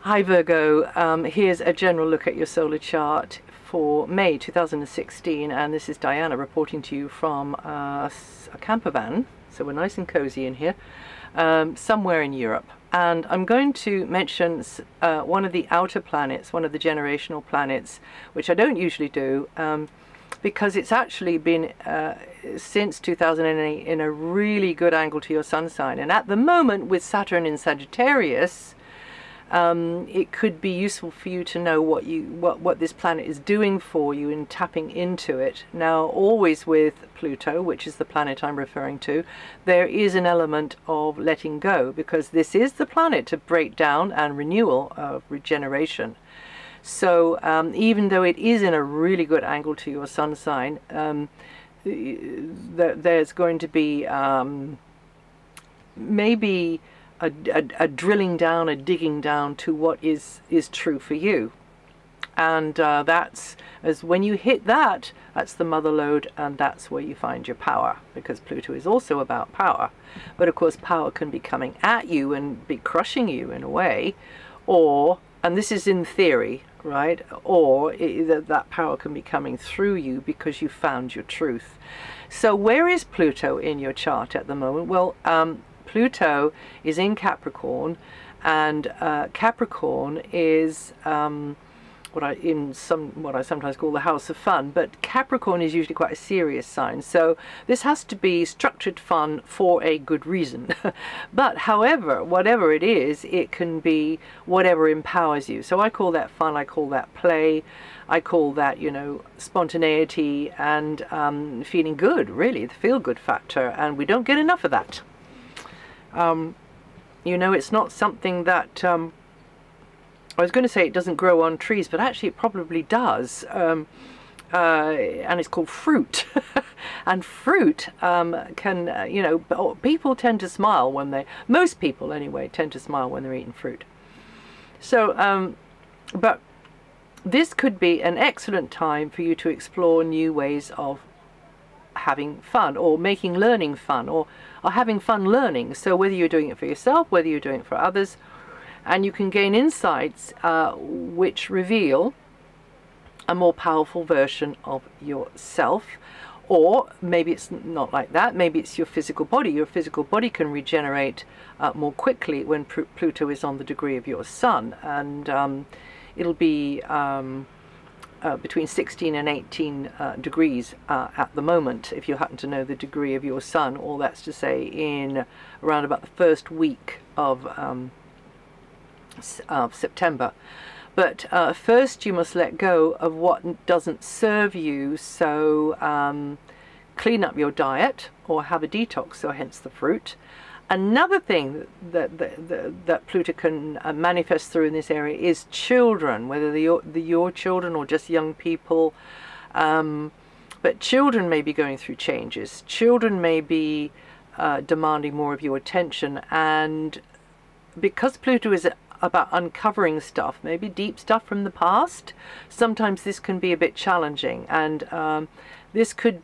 Hi Virgo, here's a general look at your solar chart for May 2016, and this is Diana reporting to you from a camper van, so we're nice and cozy in here, somewhere in Europe. And I'm going to mention one of the outer planets, one of the generational planets, which I don't usually do, because it's actually been since 2008 in a really good angle to your sun sign. And at the moment, with Saturn in Sagittarius, it could be useful for you to know what this planet is doing for you in tapping into it. Now, always with Pluto, which is the planet I'm referring to, there is an element of letting go, because this is the planet of breakdown and renewal, of regeneration. So even though it is in a really good angle to your sun sign, there's going to be maybe a drilling down, a digging down to what is true for you. And that's, as when you hit that, that's the mother lode, and that's where you find your power, because Pluto is also about power. But of course, power can be coming at you and be crushing you in a way, or, and this is in theory, right, or that power can be coming through you because you found your truth. So where is Pluto in your chart at the moment? Well, Pluto is in Capricorn, and Capricorn is what I sometimes call the house of fun, but Capricorn is usually quite a serious sign, so this has to be structured fun for a good reason. But however, whatever it is, it can be whatever empowers you. So I call that fun, I call that play, I call that, you know, spontaneity and feeling good, really, the feel-good factor, and we don't get enough of that. You know, it's not something that I was going to say it doesn't grow on trees, but actually it probably does, and it's called fruit. And fruit can, you know, people tend to smile when most people anyway, tend to smile when they're eating fruit. So, but this could be an excellent time for you to explore new ways of having fun, or making learning fun, or having fun learning. So whether you're doing it for yourself, whether you're doing it for others, and you can gain insights which reveal a more powerful version of yourself. Or maybe it's not like that, maybe it's your physical body. Your physical body can regenerate more quickly when Pluto is on the degree of your sun, and it'll be between 16 and 18 degrees at the moment, if you happen to know the degree of your sun, or that's to say in around about the first week of September. But first you must let go of what doesn't serve you, so clean up your diet or have a detox, so hence the fruit. Another thing that Pluto can manifest through in this area is children, whether they're your children or just young people. But children may be going through changes. Children may be demanding more of your attention, and because Pluto is about uncovering stuff, maybe deep stuff from the past, sometimes this can be a bit challenging, and this could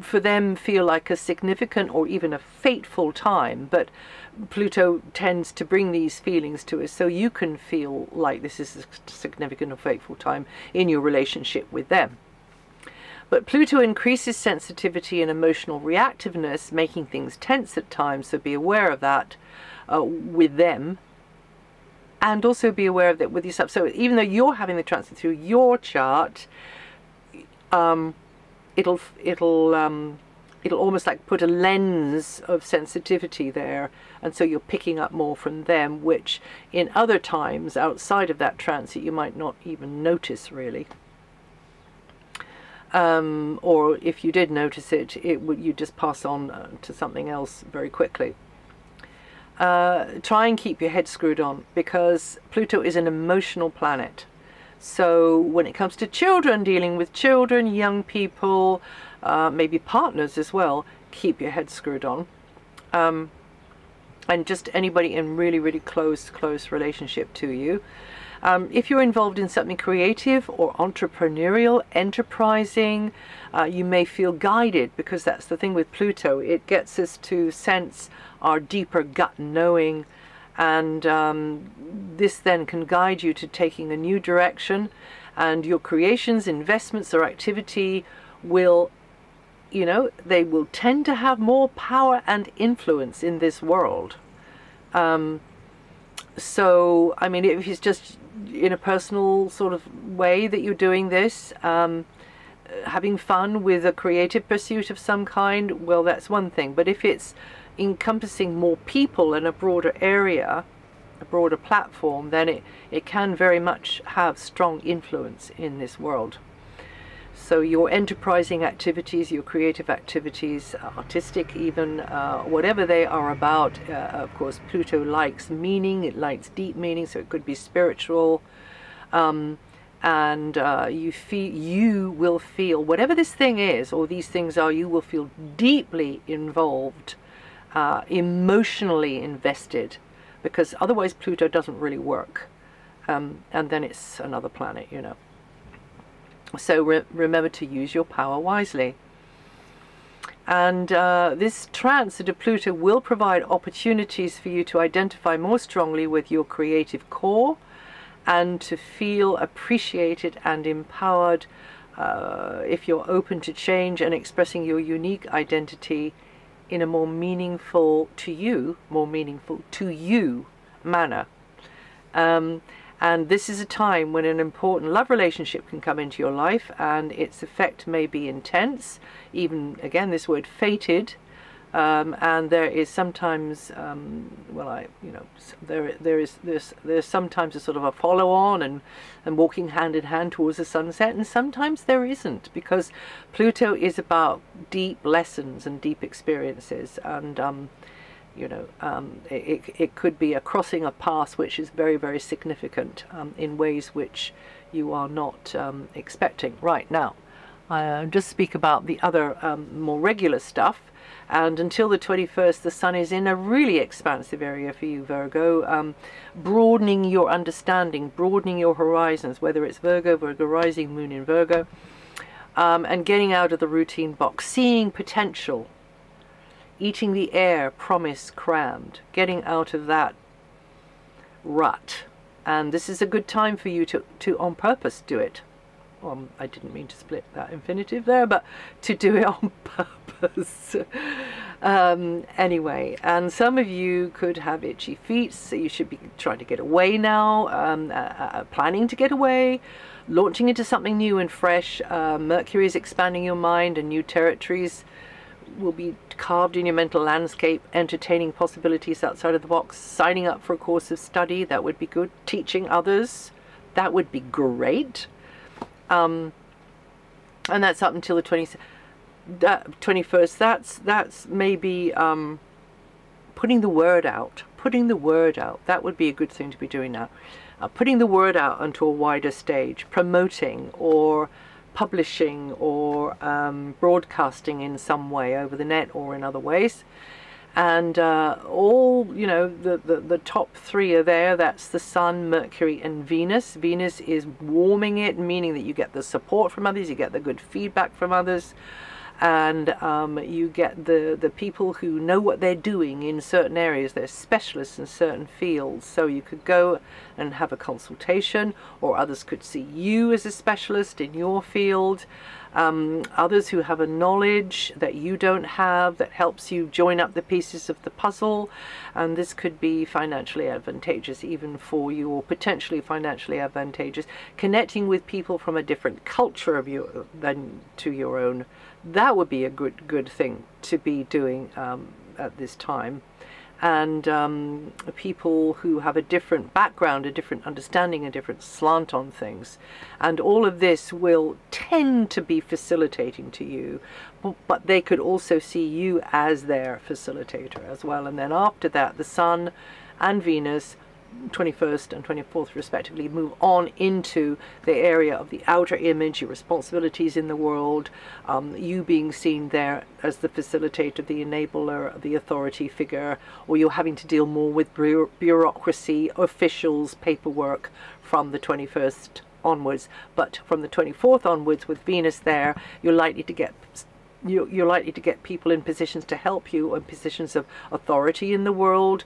for them feel like a significant or even a fateful time. But Pluto tends to bring these feelings to us so you can feel like this is a significant or fateful time in your relationship with them. But Pluto increases sensitivity and emotional reactiveness, making things tense at times, so be aware of that with them. And also be aware of that with yourself. So even though you're having the transit through your chart, it'll almost like put a lens of sensitivity there, and so you're picking up more from them, which in other times outside of that transit you might not even notice really. Or if you did notice it, you just pass on to something else very quickly. Try and keep your head screwed on, because Pluto is an emotional planet. So when it comes to children, dealing with children, young people, maybe partners as well, keep your head screwed on. And just anybody in really close relationship to you. If you're involved in something creative or entrepreneurial, enterprising, you may feel guided, because that's the thing with Pluto. It gets us to sense our deeper gut knowing, And this then can guide you to taking a new direction, and your creations, investments, or activity will, you know, they will tend to have more power and influence in this world. So, I mean, if it's just in a personal sort of way that you're doing this, having fun with a creative pursuit of some kind, well, that's one thing. But if it's encompassing more people in a broader area, a broader platform, then it can very much have strong influence in this world. So your enterprising activities, your creative activities, artistic even, whatever they are about, of course, Pluto likes meaning, it likes deep meaning, so it could be spiritual. And you will feel, whatever this thing is, or these things are, you will feel deeply involved, emotionally invested, because otherwise Pluto doesn't really work. And then it's another planet, you know. So remember to use your power wisely. And this transit of Pluto will provide opportunities for you to identify more strongly with your creative core and to feel appreciated and empowered if you're open to change and expressing your unique identity in a more meaningful to you manner. And this is a time when an important love relationship can come into your life, and its effect may be intense, even, again, this word fated, and there is sometimes, there's sometimes a sort of a follow-on and walking hand in hand towards the sunset, and sometimes there isn't, because Pluto is about deep lessons and deep experiences, and it could be a crossing of paths which is very, very significant in ways which you are not expecting. Right, now, I'll just speak about the other more regular stuff. And until the 21st, the Sun is in a really expansive area for you, Virgo, broadening your understanding, broadening your horizons, whether it's Virgo, Virgo rising, Moon in Virgo, and getting out of the routine box, seeing potential, eating the air, promise crammed, getting out of that rut. And this is a good time for you to on purpose do it. I didn't mean to split that infinitive there, but to do it on purpose. Anyway, and some of you could have itchy feet, so you should be trying to get away now, planning to get away, launching into something new and fresh. Mercury is expanding your mind, and new territories will be carved in your mental landscape, entertaining possibilities outside of the box, signing up for a course of study, that would be good, teaching others, that would be great. And that's up until the 21st. That's maybe putting the word out. That would be a good thing to be doing now. Putting the word out onto a wider stage, promoting or publishing or broadcasting in some way over the net or in other ways. And all, you know, the top three are there. That's the Sun, Mercury, and Venus. Venus is warming it, meaning that you get the support from others, you get the good feedback from others, and you get the people who know what they're doing in certain areas. They're specialists in certain fields. So you could go and have a consultation, or others could see you as a specialist in your field. Others who have a knowledge that you don't have that helps you join up the pieces of the puzzle, and this could be financially advantageous even for you, or potentially financially advantageous, connecting with people from a different culture of you than to your own. That would be a good thing to be doing at this time. And people who have a different background, a different understanding, a different slant on things. And all of this will tend to be facilitating to you, but they could also see you as their facilitator as well. And then after that, the Sun and Venus, 21st and 24th respectively, move on into the area of the outer image, your responsibilities in the world, you being seen there as the facilitator, the enabler, the authority figure, or you're having to deal more with bureaucracy, officials, paperwork from the 21st onwards. But from the 24th onwards, with Venus there, you're likely to get you're likely to get people in positions to help you, or in positions of authority in the world,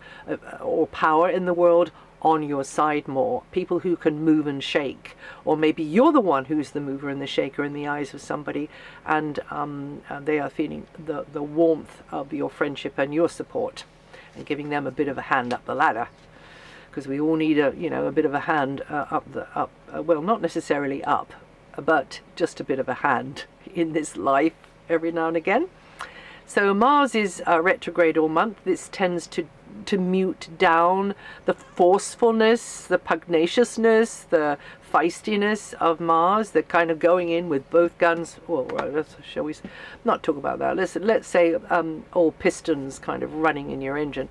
or power in the world, on your side more. People who can move and shake, or maybe you're the one who's the mover and the shaker in the eyes of somebody, and they are feeling the warmth of your friendship and your support, and giving them a bit of a hand up the ladder, because we all need a bit of a hand well, not necessarily up, but just a bit of a hand in this life every now and again. So Mars is retrograde all month. This tends to mute down the forcefulness, the pugnaciousness, the feistiness of Mars. They're kind of going in with both guns. Well, shall we not talk about that? Let's say all pistons kind of running in your engine.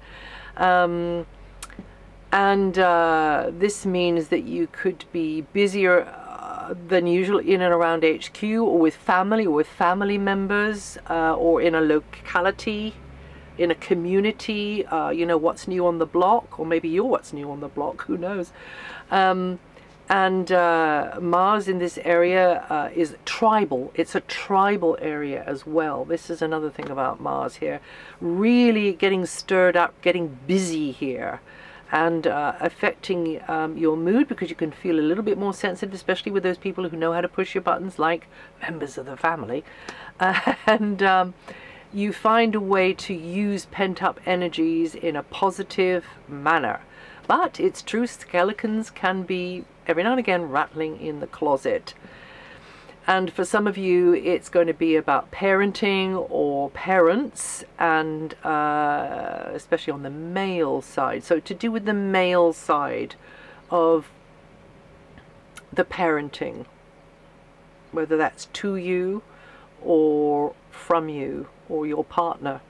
This means that you could be busier than usual in and around HQ, or with family members, or in a locality, in a community, what's new on the block, or maybe you're what's new on the block, who knows. Mars in this area is tribal. It's a tribal area as well. This is another thing about Mars here. Really getting stirred up, getting busy here, and affecting your mood, because you can feel a little bit more sensitive, especially with those people who know how to push your buttons, like members of the family. You find a way to use pent-up energies in a positive manner. But it's true, skeletons can be, every now and again, rattling in the closet. And for some of you, it's going to be about parenting or parents, and especially on the male side. So to do with the male side of the parenting, whether that's to you or from you or your partner,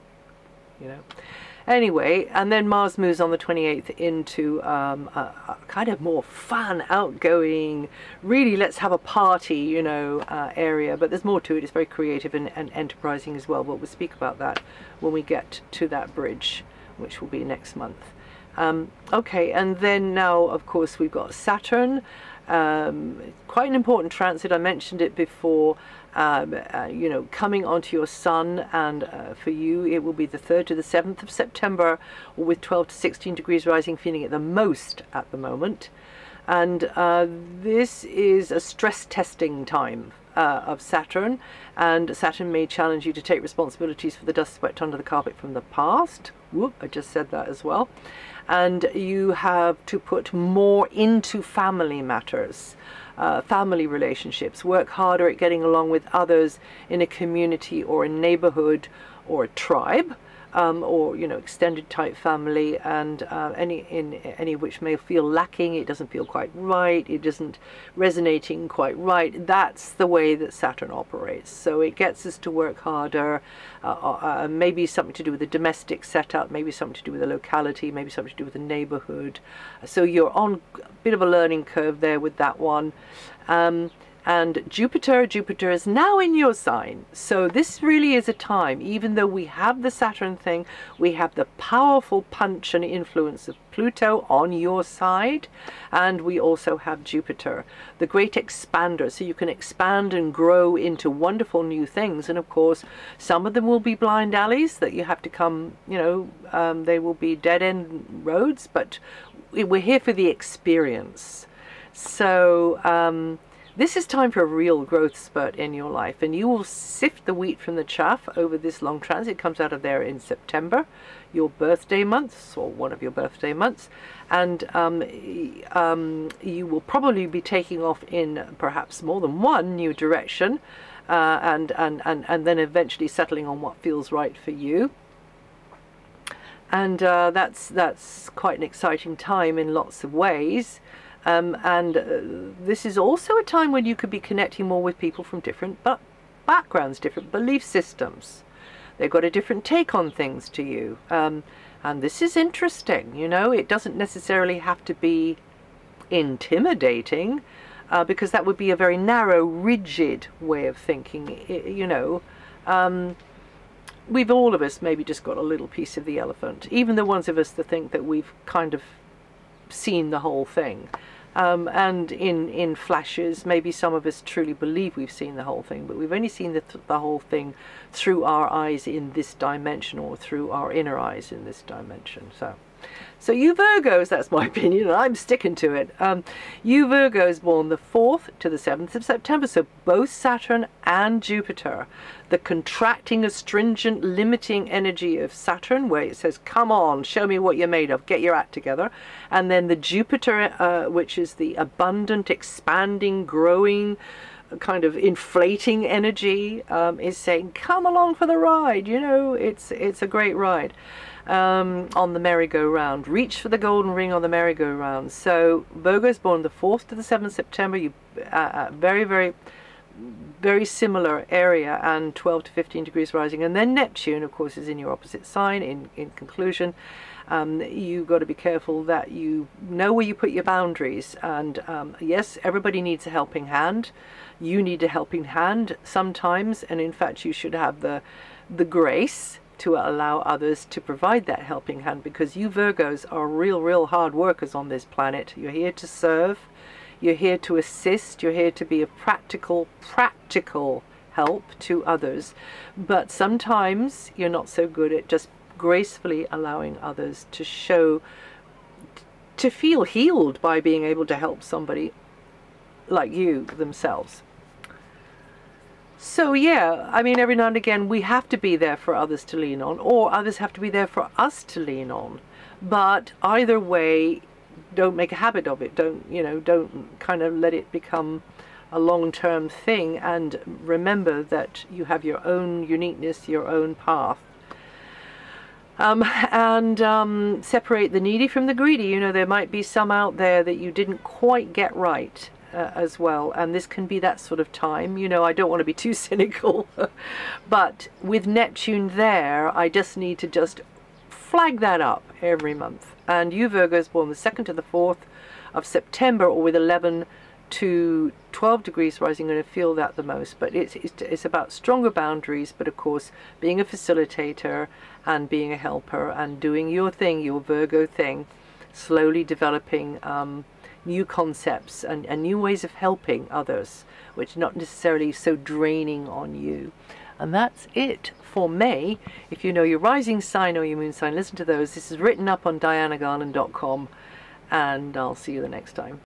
Anyway, and then Mars moves on the 28th into a kind of more fun, outgoing, really let's have a party, area. But there's more to it. It's very creative and enterprising as well. But we'll speak about that when we get to that bridge, which will be next month. Okay, and then now, of course, we've got Saturn. Quite an important transit. I mentioned it before. Coming onto your Sun, and for you it will be the 3rd to the 7th of September, with 12 to 16 degrees rising, feeling it the most at the moment. And this is a stress testing time of Saturn, and Saturn may challenge you to take responsibilities for the dust swept under the carpet from the past. Whoop, I just said that as well. And you have to put more into family matters. Family relationships, work harder at getting along with others in a community or a neighborhood or a tribe, or extended type family, and any which may feel lacking. It doesn't feel quite right, it isn't resonating quite right. That's the way that Saturn operates. So it gets us to work harder, maybe something to do with the domestic setup, maybe something to do with the locality, maybe something to do with the neighborhood. So you're on a bit of a learning curve there with that one. And Jupiter is now in your sign. So this really is a time, even though we have the Saturn thing, we have the powerful punch and influence of Pluto on your side, and we also have Jupiter, the great expander. So you can expand and grow into wonderful new things. And of course, some of them will be blind alleys that you have to come, they will be dead-end roads, but we're here for the experience. So, this is time for a real growth spurt in your life, and you will sift the wheat from the chaff over this long transit. It comes out of there in September, your birthday months, or one of your birthday months, and you will probably be taking off in perhaps more than one new direction, and then eventually settling on what feels right for you. And that's quite an exciting time in lots of ways. This is also a time when you could be connecting more with people from different backgrounds, different belief systems. They've got a different take on things to you. And this is interesting, it doesn't necessarily have to be intimidating, because that would be a very narrow, rigid way of thinking, We've all of us maybe just got a little piece of the elephant, even the ones of us that think that we've kind of seen the whole thing. and in flashes. Maybe some of us truly believe we've seen the whole thing, but we've only seen the whole thing through our eyes in this dimension, or through our inner eyes in this dimension. So you Virgos, that's my opinion, and I'm sticking to it. You Virgos born the 4th to the 7th of September, so both Saturn and Jupiter. The contracting, astringent, limiting energy of Saturn, where it says, come on, show me what you're made of, get your act together. And then the Jupiter, which is the abundant, expanding, growing, kind of inflating energy, is saying, come along for the ride. You know, it's a great ride. On the merry-go-round. Reach for the golden ring on the merry-go-round. So Virgo's born the 4th to the 7th September. You very, very, very similar area, and 12 to 15 degrees rising. And then Neptune, of course, is in your opposite sign. In conclusion, you've got to be careful that you know where you put your boundaries. And yes, everybody needs a helping hand. You need a helping hand sometimes, and in fact you should have the grace to allow others to provide that helping hand, because you Virgos are real hard workers on this planet. You're here to serve, you're here to assist, you're here to be a practical help to others, but sometimes you're not so good at just gracefully allowing others to feel healed by being able to help somebody like you themselves. So yeah, I mean, every now and again we have to be there for others to lean on, or others have to be there for us to lean on. But either way, don't make a habit of it. Don't kind of let it become a long-term thing, and remember that you have your own uniqueness, your own path. Separate the needy from the greedy. You know, there might be some out there that you didn't quite get right. As well, and this can be that sort of time. You know, I don't want to be too cynical, but with Neptune there, I just need to just flag that up every month. And you Virgos born the 2nd to the 4th of September, or with 11 to 12 degrees rising, going to feel that the most. But it's about stronger boundaries, but of course being a facilitator and being a helper and doing your thing, your Virgo thing, slowly developing new concepts and new ways of helping others, which are not necessarily so draining on you. And that's it for May. If you know your rising sign or your moon sign, listen to those. This is written up on DianaGarland.com, and I'll see you the next time.